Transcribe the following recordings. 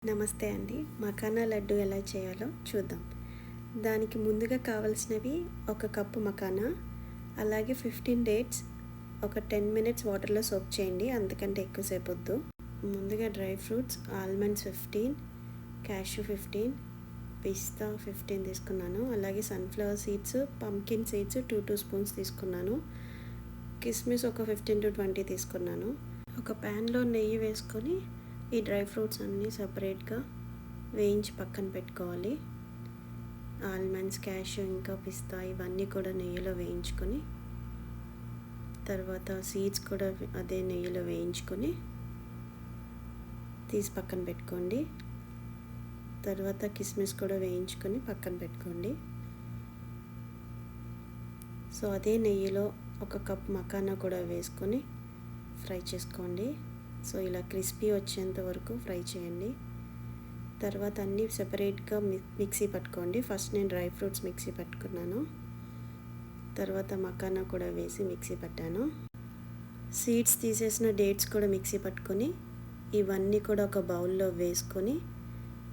నమస్తే అండి. మకానా లడ్డు ఎలా చేయాలో చూద్దాం. దానికి ముందుగా కావాల్సినవి ఒక కప్పు మకానా, అలాగే 15 డేట్స్ ఒక 10 మినిట్స్ వాటర్లో సోక్ చేయండి, అంతకంటే ఎక్కువసేపు వద్దు. ముందుగా డ్రై ఫ్రూట్స్ ఆల్మండ్స్ 15, క్యాష్యూ 15, పిస్తా 15 తీసుకున్నాను. అలాగే sunflower seeds, pumpkin seeds 2 spoons తీసుకున్నాను. కిస్మిస్ ఒక 15 to 20 తీసుకున్నాను. ఒక ప్యాన్లో నెయ్యి వేసుకొని ఈ డ్రై ఫ్రూట్స్ అన్నీ సపరేట్గా వేయించి పక్కన పెట్టుకోవాలి. ఆల్మండ్స్, క్యాష్యూ ఇంకా పిస్తా ఇవన్నీ కూడా నెయ్యిలో వేయించుకొని, తర్వాత సీడ్స్ కూడా అదే నెయ్యిలో వేయించుకొని తీసి పక్కన పెట్టుకోండి. తర్వాత కిస్మిస్ కూడా వేయించుకొని పక్కన పెట్టుకోండి. సో అదే నెయ్యిలో ఒక కప్ మకానా కూడా వేసుకొని ఫ్రై చేసుకోండి. సో ఇలా క్రిస్పీ వచ్చేంత వరకు ఫ్రై చేయండి. తర్వాత అన్నీ సెపరేట్గా మిక్సీ పట్టుకోండి. ఫస్ట్ నేను డ్రై ఫ్రూట్స్ మిక్సీ పట్టుకున్నాను, తర్వాత మకానా కూడా వేసి మిక్సీ పట్టాను. సీడ్స్ తీసేసిన డేట్స్ కూడా మిక్సీ పట్టుకొని ఇవన్నీ కూడా ఒక బౌల్లో వేసుకొని,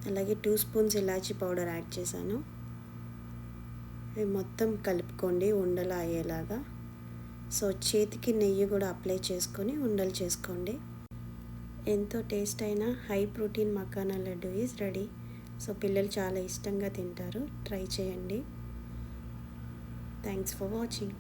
అలాగే 2 స్పూన్స్ ఇలాచీ పౌడర్ యాడ్ చేశాను. ఇవి మొత్తం కలుపుకోండి ఉండలు అయ్యేలాగా. సో చేతికి నెయ్యి కూడా అప్లై చేసుకొని ఉండలు చేసుకోండి. ఎంతో టేస్ట్ అయిన high protein makhana laddu is ready. So పిల్లలు చాలా ఇష్టంగా తింటారు. ట్రై చేయండి. Thanks for watching.